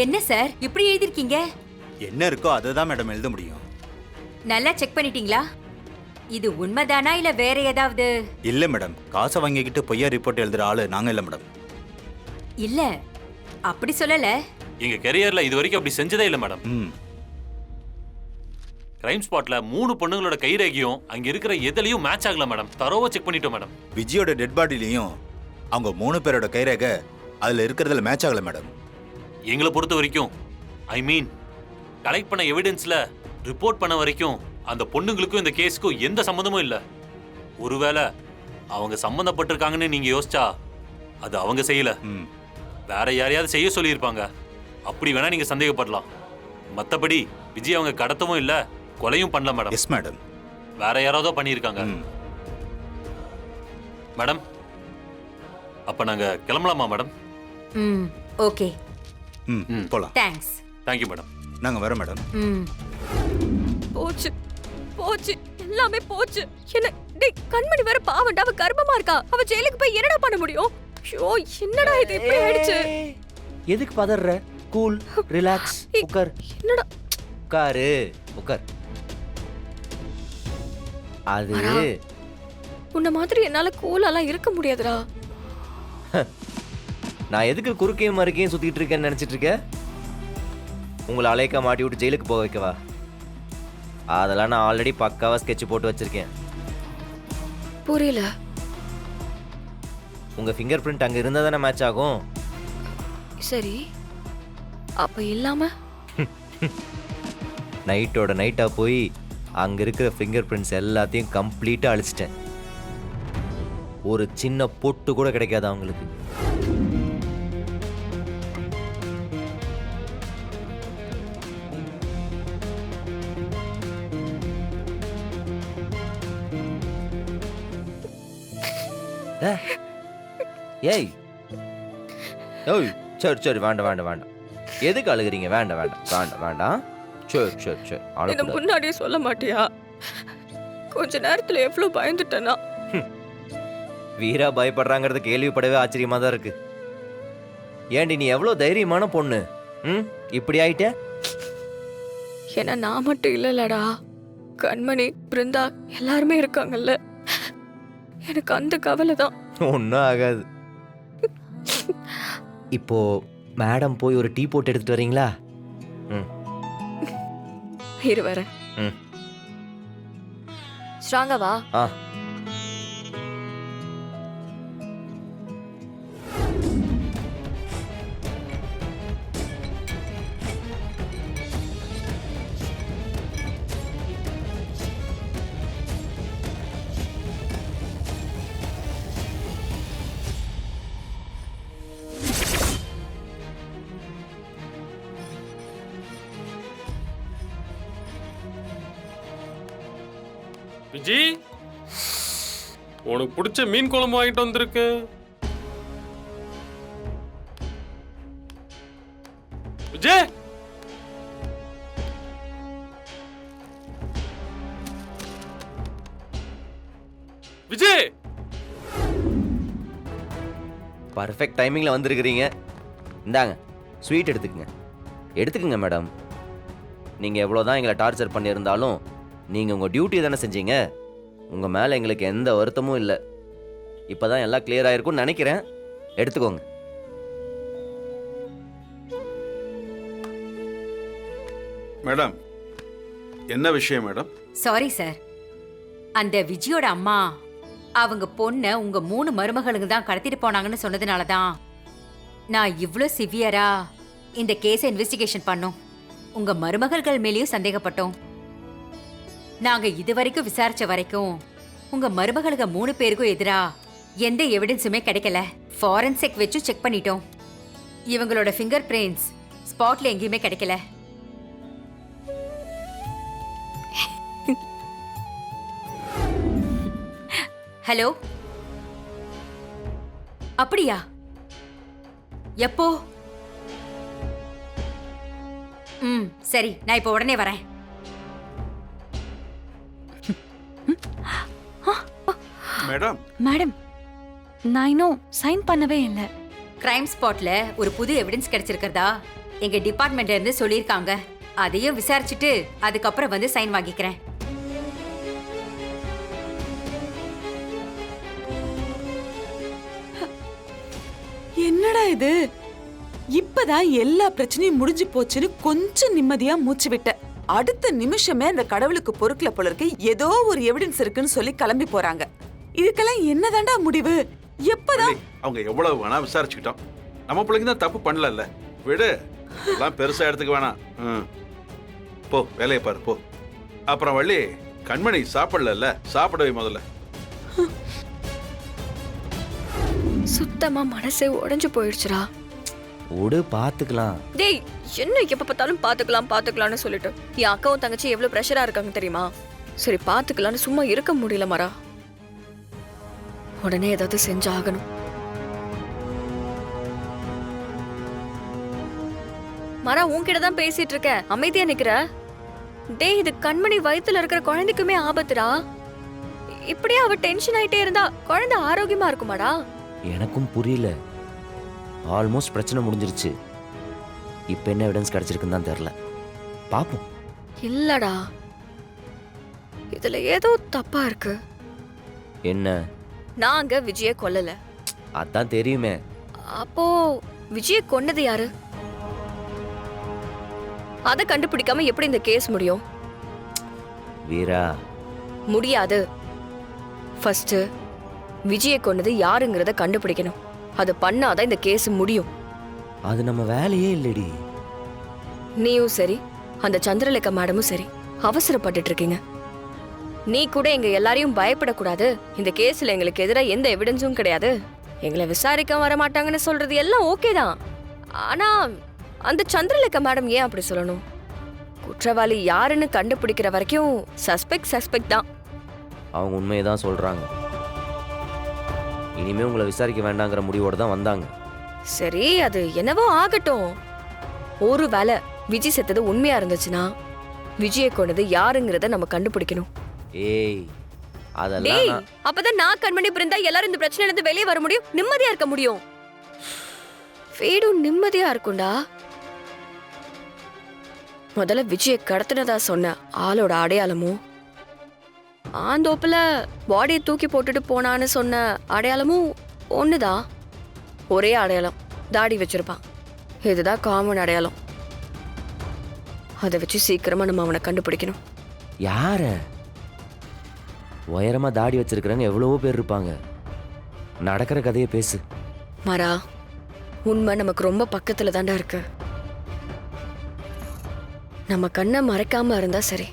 என்ன சார் இப்படி எழுதிருக்கீங்க? என்ன இருக்கோ அதை தான் மேடம் எழுத முடியும். நல்லா செக் பண்ணிட்டீங்களா? இது உண்மைதானா இல்ல வேற ஏதாவது? இல்ல மேடம், காசை வாங்கிக்கிட்டு பொய்யா ரிப்போர்ட் எழுதுற ஆளு நாங்க இல்ல மேடம். இல்ல அப்படி சொல்லல. எங்க கெரியர்ல இது வரைக்கும் அப்படி செஞ்சதே இல்ல மேடம். கிரைம் ஸ்பாட்ல 3 பொண்ணுங்களோட கைரேகையும் அங்க இருக்கிற எதுலயும் மேட்ச் ஆகல மேடம். தரோவா செக் பண்ணிட்டோம் மேடம். விஜயோட டெட் பாடிலையும் அவங்க 3 பேரோட கைரேகை அதுல இருக்கிறதுல மேட்ச் ஆகல மேடம். எங்களை பொறுத்த வரைக்கும் கலெக்ட் பண்ண எவிடன்ஸ்ல ரிப்போர்ட் பண்ண வரைக்கும் அந்த பொண்ணுங்களுக்கும் இந்த கேஸுக்கும் எந்த சம்மந்தமும் இல்ல. ஒருவேளை அவங்க சம்பந்தப்பட்டிருக்காங்கன்னு நீங்க யோசிச்சா அது அவங்க செய்யல, வேற யாரையாவது செய்ய சொல்லியிருப்பாங்க. அப்படி வேணா நீங்க சந்தேகப்படலாம். மத்தபடி விஜய் அவங்க கடத்தவும் இல்ல, கொலையும் பண்ணல மேடம். Yes madam. வேற யாராவது பண்ணியிருக்காங்க மேடம். அப்ப நாங்க கிளம்பலாமா மேடம்? ஓகே. போலாம். தேங்க்ஸ். Thank you madam. நாங்க வரோம் மேடம். போச்சு போச்சு, எல்லாமே போச்சு. என்ன டேய் கண்மணி வேற பாவண்டா, அவ கர்ப்பமா இருக்கா. அவ ஜெயிலுக்கு போய் என்னடா பண்ண முடியும்? ஐயோ என்னடா இது இப்படி ஆயிடுச்சு? எதுக்கு பதற? கூல், ரிலாக்ஸ், உட்கார். என்னடா? உட்காரு, உட்கார். அது உன்ன மாதிரி என்னால கூலாலாம் இருக்க முடியாதுடா. நான் எதுக்கு குறுக்கையும் மறுக்கையும் சுத்திட்டு இருக்கேன்னு நினைச்சிட்டு இருக்க? உங்களை அலைக்க மாட்டி விட்டு ஜெயிலுக்கு போக வைக்கவா? அதெல்லாம் நான் ஆல்ரெடி பக்காவா ஸ்கெட்ச் போட்டு வச்சிருக்கேன். புரியல. உங்க ஃபிங்கர் பிரிண்ட் அங்க இருந்தா தானே மேட்ச் ஆகும். சரி, அப்ப இல்லாம நைட்டோட நைட்டா போய் அங்க இருக்கிற ஃபிங்கர் பிரிண்ட்ஸ் எல்லாத்தையும் கம்ப்ளீட்டா அழிச்சிட்டேன். ஒரு சின்ன பொட்டு கூட கிடைக்காது அவங்களுக்கு. ஏய் ஓய், சரி சரி, வேண்டாம் வேண்டாம் வேண்டாம். எதுக்கு அழுகுறீங்க? வேண்டாம் வேண்டாம் வேண்டாம் வேண்டாம். சரி சரி சரி, இத முன்னாடியே சொல்ல மாட்டியா? கொஞ்ச நேரத்துல எவ்வளவு பயந்துட்டேனா. வீரா பயப்படுறாங்கிறது கேள்விப்படவே ஆச்சரியமா தான் இருக்கு. ஏண்டி நீ எவ்வளவு தைரியமான பொண்ணு, இப்படி ஆயிட்ட? ஏன்னா நான் மட்டும் இல்லலடா, கண்மணி, பிருந்தா எல்லாருமே இருக்காங்கல்ல. எனக்கு அந்த கவலை தான். ஒன்றும் ஆகாது. இப்போ மேடம் போய் ஒரு டீ போட்டு எடுத்துட்டு வரீங்களா? இரு வரேன். ஸ்ட்ராங்கா வா. விஜி, உனக்கு பிடிச்ச மீன் குழம்பு வாங்கிட்டு வந்திருக்கு. விஜய், விஜய், பர்ஃபெக்ட் டைமிங்ல வந்திருக்கிறீங்க. இந்தாங்க ஸ்வீட் எடுத்துக்கங்க. எடுத்துக்கங்க மேடம். நீங்க எவ்வளவுதான் எங்களை டார்ச்சர் பண்ணியிருந்தாலும் நீங்க உங்க டியூட்டி தானே செஞ்சீங்க. உங்க மேல எங்களுக்கு எந்த வருத்தமும் இல்லை. இப்பதான் எல்லாம் கிளியர் ஆயிருக்கும்னு நினைக்கிறேன். எடுத்துக்கோங்க. மேடம், என்ன விஷயம் மேடம்? சாரி சார், அந்த விஜயோட அம்மா அவங்க பொண்ண உங்க 3 மருமகளுக்கு தான் கடத்திட்டு போனாங்கன்னு சொன்னதுனால தான் நான் இவ்ளோ சிவியரா இந்த கேஸை இன்வெஸ்டிகேஷன் பண்ணோம். உங்க மருமகள்கள் மேலேயும் சந்தேகப்பட்டோம். நாங்க இதுவரைக்கும் விசாரிச்ச வரைக்கும் உங்க மருமகளுக்கு 3 பேருக்கும் எதிரா எந்த எவிடன்ஸுமே கிடைக்கல. ஃபாரன்சிக் வச்சு செக் பண்ணிட்டோம். இவங்களோட ஃபிங்கர் பிரிண்ட்ஸ் ஸ்பாட்ல எங்கேயுமே கிடைக்கல. ஹலோ, அப்படியா? எப்போ? சரி, நான் இப்போ உடனே வரேன். மேடம், மேடம், நான் இன்னும் சைன் பண்ணவே இல்லை. கிரைம் ஸ்பாட்ல ஒரு புது எவிடன்ஸ் கிடைச்சிருக்கிறதா எங்க டிபார்ட்மெண்ட்ல இருந்து சொல்லியிருக்காங்க. அதையும் விசாரிச்சுட்டு அதுக்கப்புறம் வந்து சைன் வாங்கிக்கிறேன். என்னடா இது? இப்பதான் எல்லா பிரச்சனையும் முடிஞ்சு போச்சுன்னு கொஞ்சம் நிம்மதியா மூச்சு விட்ட. அடுத்த நிமிஷமே அந்த கடவுளுக்கு பொறுக்கல போல இருக்கு. ஏதோ ஒரு எவிடன்ஸ் இருக்குன்னு சொல்லி கிளம்பி போறாங்க. இதுக்கெல்லாம் என்னதாண்டா முடிவு? எப்பதான்? அவங்க எவ்வளவு வேணா விசாரிச்சுக்கிட்டோம். நம்ம பிள்ளைங்க தான் தப்பு பண்ணல. விடு, எல்லாம் பெருசா எடுத்துக்க வேணாம். போ, வேலையை பாரு போ. அப்புறம் வள்ளி, கண்மணி சாப்பிடல, சாப்பிடவே முதல்ல. சுத்தமா மனசே உடைஞ்சு போயிடுச்சுடா. விடு, பாத்துக்கலாம். டேய், என்ன எப்ப பார்த்தாலும் பாத்துக்கலாம்னு சொல்லிட்டு என் அக்காவும் தங்கச்சி எவ்வளவு பிரஷரா இருக்காங்க தெரியுமா? சரி பாத்துக்கலாம்னு சும்மா இருக்க முடியல மரா. உடனே ஏதாவது செஞ்சாகணும். மரா, உன்கிட்ட தான் பேசிட்டு இருக்க, அமைதியா நிக்கிற. டேய், இது கண்மணி வயித்துல இருக்கிற குழந்தைக்குமே ஆபத்துடா. இப்படியே அவ டென்ஷன் ஆயிட்டே இருந்தா குழந்தை ஆரோக்கியமா இருக்குமாடா? எனக்கும் புரியல. ஆல்மோஸ்ட் பிரச்சனை முடிஞ்சிருச்சு. இப்ப என்ன எவிடன்ஸ் கிடைச்சிருக்குன்னு தான் தெரியல. பாப்போம். இல்லடா, இதுல ஏதோ தப்பா இருக்கு. என்ன? நாங்க விஜய கொல்லல. அதான் தெரியுமே. அப்போ விஜய கொன்னது யாரு? அத கண்டுபிடிக்காம எப்படி இந்த கேஸ் முடியும்? வீரா, முடியாது. ஃபர்ஸ்ட் விஜய கொன்னது யாருங்கறத கண்டுபிடிக்கணும். அது பண்ணாதான் இந்த கேஸ் முடியும். அது நம்ம வேலையே இல்லடி. நீயும் சரி, அந்த சந்திரலேகா மேடமும் சரி அவசரப்பட்டுட்டு இருக்கீங்க. நீ கூட எங்க எல்லாரையும் பயப்படக்கூடாது. இந்த கேஸ்ல எங்களுக்கு எதிராக எந்த எவிடன்ஸும் கிடையாது, எங்களை விசாரிக்க வர மாட்டாங்கன்னு சொல்றது எல்லாம் ஓகே தான். ஆனா அந்த சந்திரலேகா மேடம் ஏன் அப்படி சொல்லணும்? குற்றவாளி யாருன்னு கண்டுபிடிக்கிற வரைக்கும் சஸ்பெக்ட் தான். அவங்க உண்மையை தான் சொல்றாங்க. இனிமே உங்களை விசாரிக்க வேண்டாங்கிற முடிவோட தான் வந்தாங்க. சரி, அது என்னவோ ஆகட்டும். ஒருவேளை விஜய் செத்தது உண்மையா இருந்துச்சுன்னா விஜய கொண்டது யாருங்கிறத நம்ம கண்டுபிடிக்கணும். ஏய், அதெல்லாம் டேய், அப்பதான் நான் கண்மணி பிறந்தா எல்லாரும் இந்த பிரச்சனையில இருந்து வெளியே வர முடியும், நிம்மதியா இருக்க முடியும். வீடும் நிம்மதியா இருக்கும்டா. முதல்ல விஜய கடத்தினதா சொன்ன ஆளோட அடையாளமும், ஆந்தோப்புல பாடியை தூக்கி போட்டுட்டு போனான்னு சொன்ன அடையாளமும் ஒண்ணுதான். ஒரே அடையாளம், தாடி வச்சிருப்பான். இதுதான் காமன் அடையாளம். அதை வச்சு சீக்கிரமா நம்ம அவனை கண்டுபிடிக்கணும். யார? உயரமா தாடி வச்சிருக்கிறவங்க எவ்வளவோ பேர் இருப்பாங்க. நடக்கிற கதையை பேசு. மரா, உண்மை நமக்கு ரொம்ப பக்கத்துல தாண்டா இருக்கு. நம்ம கண்ணை மறைக்காம இருந்தா சரி.